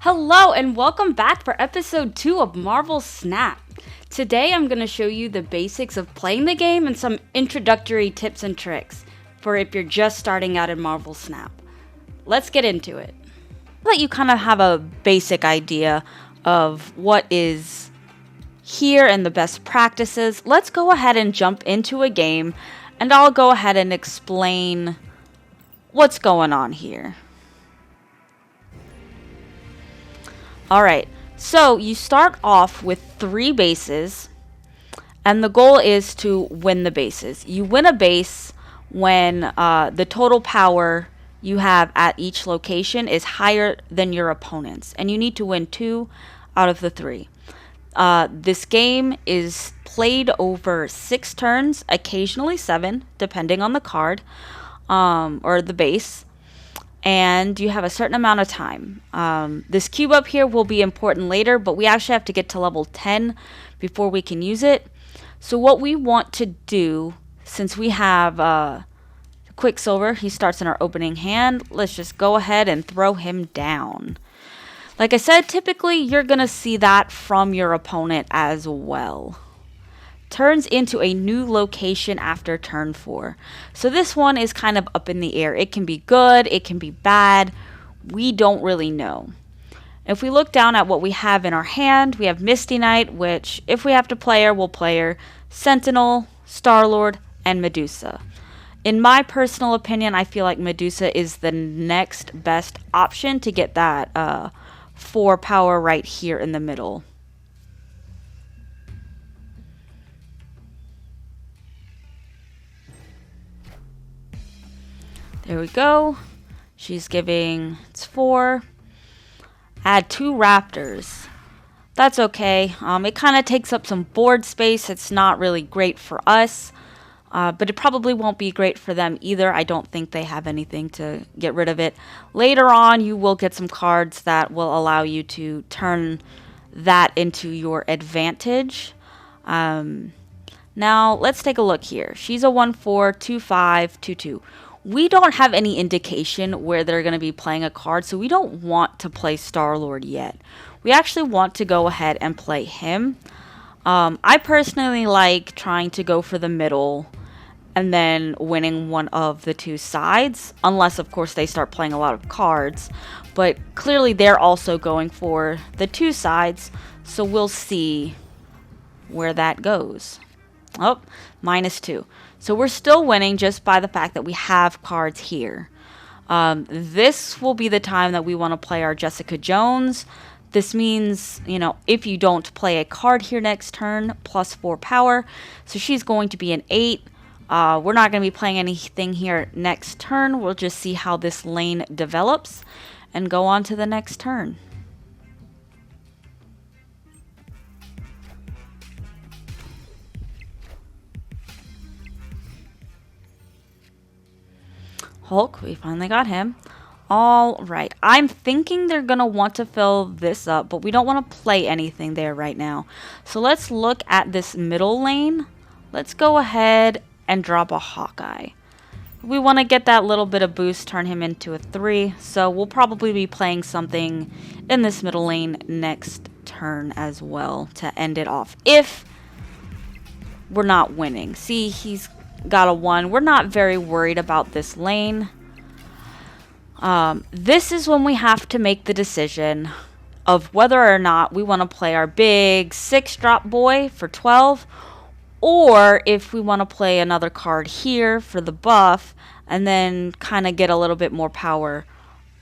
Hello and welcome back for episode 2 of Marvel Snap. Today I'm going to show you the basics of playing the game and some introductory tips and tricks for if you're just starting out in Marvel Snap. Let's get into it. Let you kind of have a basic idea of what is here and the best practices. Let's go ahead and jump into a game and I'll go ahead and explain what's going on here. Alright, so you start off with 3 bases, and the goal is to win the bases. You win a base when the total power you have at each location is higher than your opponent's, and you need to win 2 out of the 3. This game is played over 6 turns, occasionally 7, depending on the card or the base. And you have a certain amount of time. This cube up here will be important later, but we actually have to get to level 10 before we can use it. So what we want to do, since we have Quicksilver, he starts in our opening hand, let's just go ahead and throw him down. Like I said, typically you're going to see that from your opponent as well. Turns into a new location after turn 4. So this one is kind of up in the air. It can be good, it can be bad. We don't really know. If we look down at what we have in our hand, we have Misty Knight, which if we have to play her, we'll play her, Sentinel, Star-Lord, and Medusa. In my personal opinion, I feel like Medusa is the next best option to get that 4 power right here in the middle. There we go. She's giving, it's 4. Add 2 raptors. That's okay. It kind of takes up some board space. It's not really great for us. But it probably won't be great for them either. I don't think they have anything to get rid of it. Later on, you will get some cards that will allow you to turn that into your advantage. Now, let's take a look here. She's a 1/4, 2/5, 2/2. We don't have any indication where they're going to be playing a card, so we don't want to play Star-Lord yet. We actually want to go ahead and play him. I personally like trying to go for the middle and then winning one of the 2 sides, unless, of course, they start playing a lot of cards. But clearly, they're also going for the 2 sides, so we'll see where that goes. Oh, -2. So we're still winning just by the fact that we have cards here. This will be the time that we want to play our Jessica Jones. This means, if you don't play a card here next turn, +4 power. So she's going to be an 8. We're not going to be playing anything here next turn. We'll just see how this lane develops and go on to the next turn. Hulk, we finally got him. All right, I'm thinking they're going to want to fill this up, but we don't want to play anything there right now. So let's look at this middle lane. Let's go ahead and drop a Hawkeye. We want to get that little bit of boost, turn him into a 3. So we'll probably be playing something in this middle lane next turn as well to end it off if we're not winning. See, he's got a 1. We're not very worried about this lane. This is when we have to make the decision of whether or not we want to play our big 6-drop boy for 12, or if we want to play another card here for the buff and then kind of get a little bit more power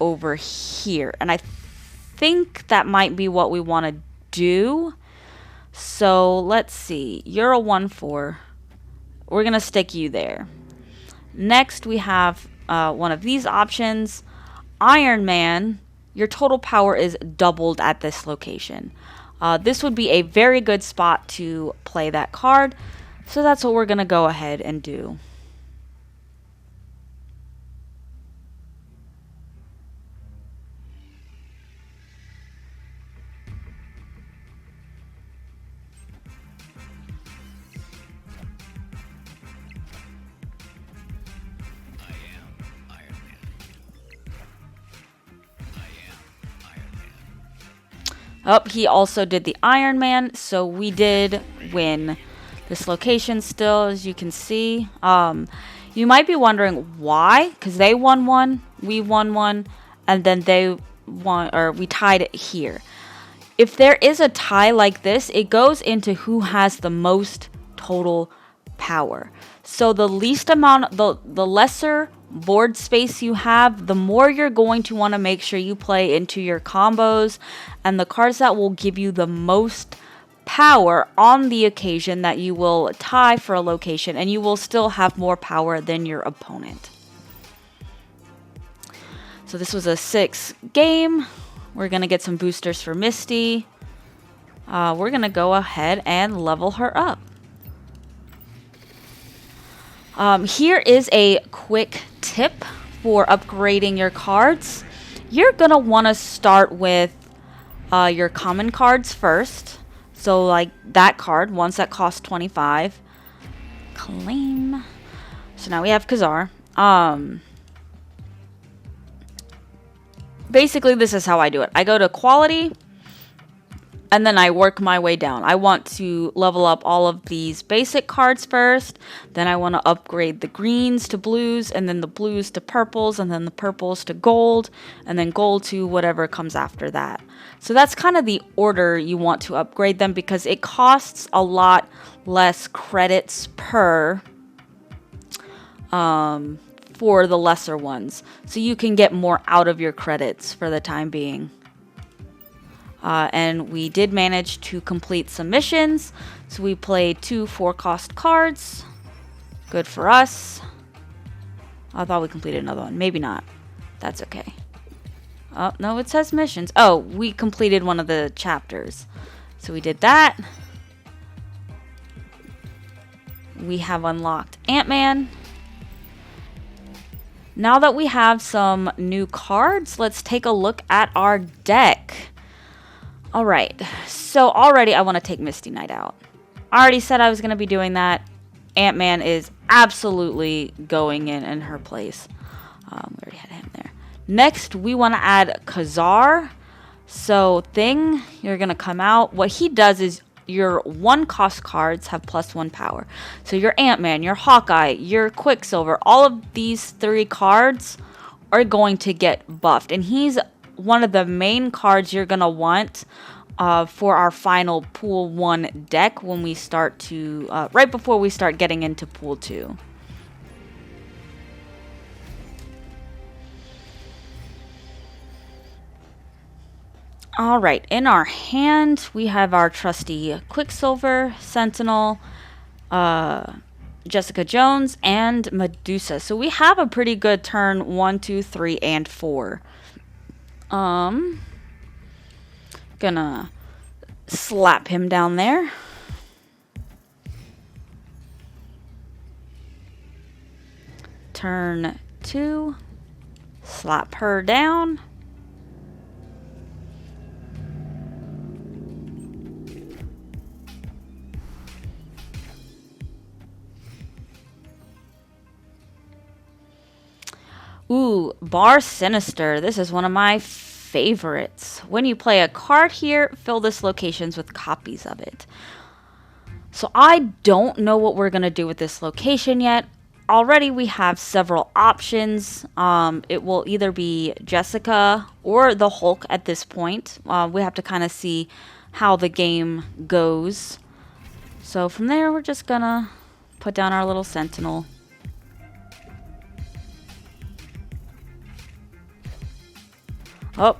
over here. And I think that might be what we want to do. So let's see. You're a 1/4. We're going to stick you there. Next, we have one of these options. Iron Man, your total power is doubled at this location. This would be a very good spot to play that card. So that's what we're going to go ahead and do. Oh, he also did the Iron Man, so we did win this location still, as you can see. You might be wondering why, because they won one, we won one, and then they won, or we tied it here. If there is a tie like this, it goes into who has the most total power. So the least amount, the lesser board space you have, the more you're going to want to make sure you play into your combos and the cards that will give you the most power on the occasion that you will tie for a location, and you will still have more power than your opponent. So this was a 6 game. We're going to get some boosters for Misty. We're going to go ahead and level her up. Here is a quick tip for upgrading your cards. You're going to want to start with your common cards first. So like that card, ones that cost 25. Claim. So now we have Khazar. Basically, this is how I do it. I go to quality, and then I work my way down. I want to level up all of these basic cards first. Then I want to upgrade the greens to blues, and then the blues to purples, and then the purples to gold, and then gold to whatever comes after that. So that's kind of the order you want to upgrade them, because it costs a lot less credits per for the lesser ones. So you can get more out of your credits for the time being. And we did manage to complete some missions. So we played 2 4-cost cards. Good for us. I thought we completed another one. Maybe not. That's okay. Oh, no, it says missions. Oh, we completed one of the chapters. So we did that. We have unlocked Ant-Man. Now that we have some new cards, let's take a look at our deck. Alright, so already I want to take Misty Knight out. I already said I was going to be doing that. Ant-Man is absolutely going in her place. We already had him there. Next, we want to add Khazar. So Thing, you're going to come out. What he does is your 1-cost cards have +1 power. So your Ant-Man, your Hawkeye, your Quicksilver, all of these 3 cards are going to get buffed. And he's one of the main cards you're going to want for our final Pool 1 deck when we start to, right before we start getting into Pool 2. Alright, in our hand, we have our trusty Quicksilver, Sentinel, Jessica Jones, and Medusa. So we have a pretty good turn 1, 2, 3, and 4. Gonna slap him down there. Turn 2, slap her down. Ooh, Bar Sinister. This is one of my favorites. When you play a card here, fill this locations with copies of it. So I don't know what we're going to do with this location yet. Already we have several options. It will either be Jessica or the Hulk at this point. We have to kind of see how the game goes. So from there, we're just going to put down our little Sentinel. Oh,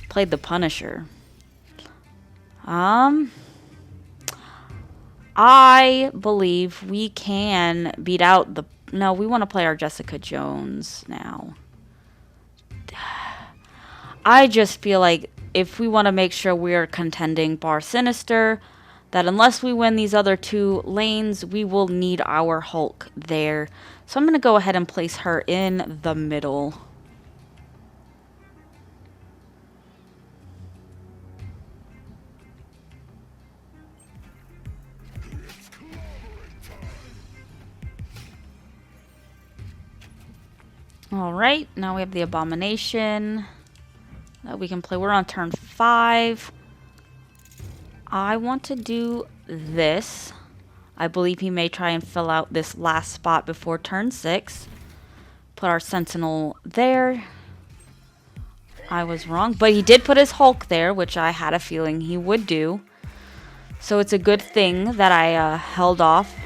played the Punisher. I believe we can beat out the... No, we want to play our Jessica Jones now. I just feel like if we want to make sure we're contending Bar Sinister, that unless we win these other 2 lanes, we will need our Hulk there. So I'm going to go ahead and place her in the middle. Alright, now we have the Abomination that we can play. We're on turn 5. I want to do this. I believe he may try and fill out this last spot before turn 6. Put our Sentinel there. I was wrong, but he did put his Hulk there, which I had a feeling he would do. So it's a good thing that I held off.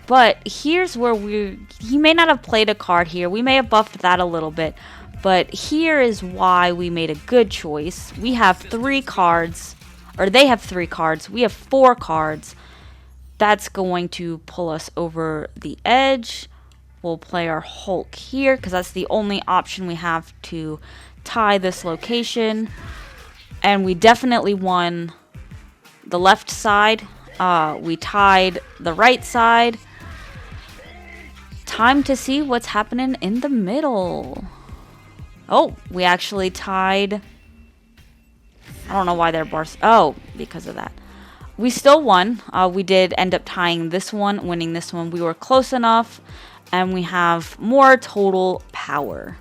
But here's where he may not have played a card here. We may have buffed that a little bit. But here is why we made a good choice. We have 3 cards, or they have 3 cards. We have 4 cards. That's going to pull us over the edge. We'll play our Hulk here because that's the only option we have to tie this location. And we definitely won the left side. We tied the right side. Time to see what's happening in the middle. Oh, we actually tied. I don't know why they're bars. Oh, because of that. We still won. We did end up tying this one, winning this one. We were close enough, and we have more total power.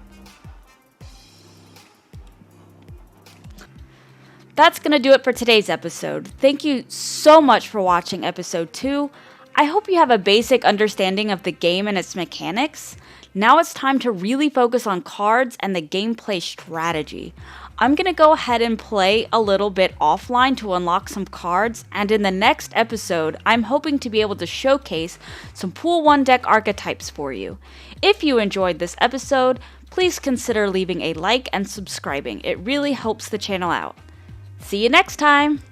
That's going to do it for today's episode. Thank you so much for watching episode 2. I hope you have a basic understanding of the game and its mechanics. Now it's time to really focus on cards and the gameplay strategy. I'm going to go ahead and play a little bit offline to unlock some cards, and in the next episode, I'm hoping to be able to showcase some Pool 1 deck archetypes for you. If you enjoyed this episode, please consider leaving a like and subscribing. It really helps the channel out. See you next time!